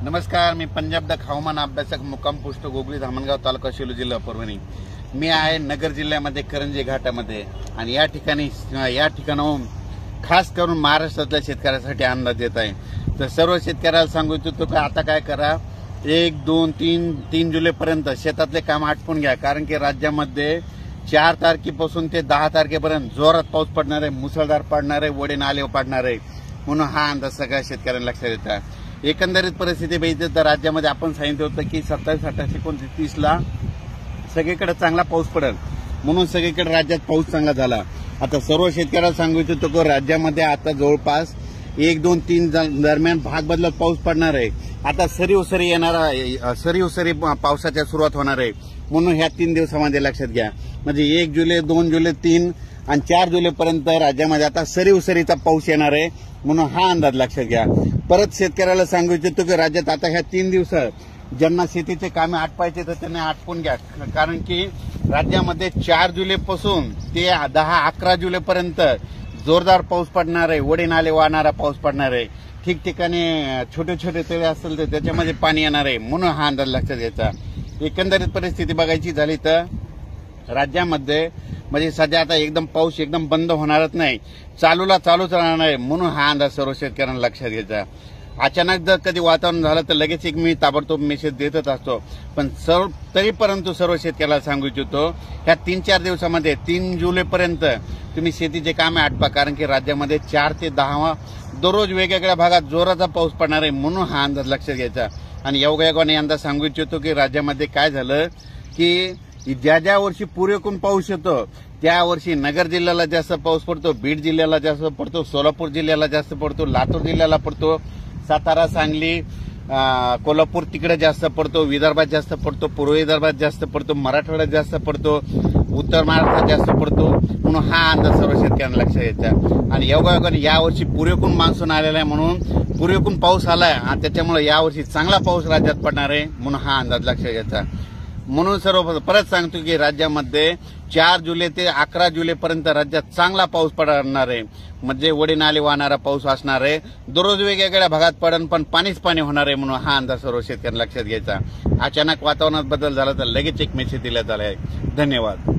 नमस्कार, मी पंजाब द हवामान अभ्यासक मुक्काम पोस्ट गोगली धामणगाव तालुका शेलू जिल्हा परभणी। मी आहे नगर जिल्ह्यामध्ये करंजी घाटामध्ये आणि या ठिकाणाहून खास करून महाराष्ट्रातल्या शेतकऱ्यांसाठी अंदाज देत आहे। तर सर्व शेतकऱ्याला सांगू इच्छितो की आता काय करा, 1, 2, 3 जुलैपर्यंत शेतातले काम आटपून घ्या, कारण की राज्यामध्ये 4 तारखेपासून ते 10 तारखेपर्यंत जोरात पाऊस पडणार आहे, मुसळधार पडणार आहे, वडे नाले पडणार आहे, म्हणून हा अंदाज सगळ्या शेतकऱ्यांना लक्षात येतो। एकंदरीत परिस्थिती बघितली तर राज्यामध्ये आपण सांगितलं होतं की 27, 28, 29 ला सगळीकडे चांगला पाऊस पडेल, म्हणून सगळीकडे राज्यात पाऊस चांगला झाला। आता सर्व शेतकऱ्याला सांगू इच्छितो की राज्यामध्ये आता जवळपास 1, 2, 3 दरम्यान भाग बदलत पाऊस पडणार आहे। आता सरी येणारा सरी पावसाच्या सुरुवात होणार आहे, म्हणून ह्या 3 दिवसामध्ये लक्षात घ्या। म्हणजे 1 जुलै, 2 जुलै, 3 आणि 4 जुलैपर्यंत राज्यामध्ये आता सरीचा पाऊस येणार आहे, म्हणून हा अंदाज लक्षात घ्या। परत शेतकऱ्याला सांगू इच्छितो की राज्यात आता ह्या 3 दिवसात ज्यांना शेतीचे कामे आटपायचे तर त्यांनी आटपून घ्या, कारण की राज्यामध्ये 4 जुलैपासून ते 10-11 जुलैपर्यंत जोरदार पाऊस पडणार आहे, वडे नाले वाहणारा पाऊस पडणार आहे। ठिकठिकाणी छोटे छोटे तळे असतील तर त्याच्यामध्ये पाणी येणार आहे, म्हणून हा अंदाज लक्षात घ्यायचा। एकंदरीत परिस्थिती बघायची झाली तर राज्यामध्ये म्हणजे सध्या आता एकदम पाऊस एकदम बंद होणारच नाही, चालूच राहणार आहे, म्हणून हा अंदाज सर्व शेतकऱ्यांना लक्षात घ्यायचा। अचानक जर कधी वातावरण झालं तर लगेच एक मी ताबडतोब मेसेज देतच असतो, पण तरी परंतु सर्व शेतकऱ्याला सांगू इच्छितो ह्या 3-4 दिवसामध्ये 3 जुलैपर्यंत तुम्ही शेतीचे कामे आटपा, कारण की राज्यामध्ये 4 ते 10 दररोज वेगवेगळ्या भागात जोराचा पाऊस पडणार आहे, म्हणून हा अंदाज लक्षात घ्यायचा। आणि योगायोगाने अंदाज सांगू इच्छितो की राज्यामध्ये काय झालं की ज्या वर्षी पुरेपूर पाऊस येतो त्या वर्षी नगर जिल्ह्याला जास्त पाऊस पडतो, बीड जिल्ह्याला जास्त पडतो, सोलापूर जिल्ह्याला जास्त पडतो, लातूर जिल्ह्याला पडतो, सातारा, सांगली, कोल्हापूर तिकडे जास्त पडतो, विदर्भात जास्त पडतो, पूर्व विदर्भात जास्त पडतो, मराठवाड्यात जास्त पडतो, उत्तर महाराष्ट्रात जास्त पडतो, म्हणून हा अंदाज सर्व शेतकऱ्यांना लक्षात घ्यायचा। आणि योगायोगाने यावर्षी पुरेपूर मान्सून आलेला आहे, म्हणून पुरेपूर पाऊस आलाय आणि त्याच्यामुळे यावर्षी चांगला पाऊस राज्यात पडणार आहे, म्हणून हा अंदाज लक्षात घ्यायचा। म्हणून सर्व परत सांगतो की राज्यामध्ये 4 जुलै ते 11 जुलैपर्यंत राज्यात चांगला पाऊस पडणार आहे, म्हणजे वडे नाले वाहणारा पाऊस असणार आहे, दररोज वेगवेगळ्या भागात पडन पण पाणीच पाणी होणार आहे, म्हणून हा अंदाज सर्व शेतकऱ्यांना लक्षात घ्यायचा। अचानक वातावरणात बदल झाला तर लगेच एक मेसेज दिला आहे। धन्यवाद।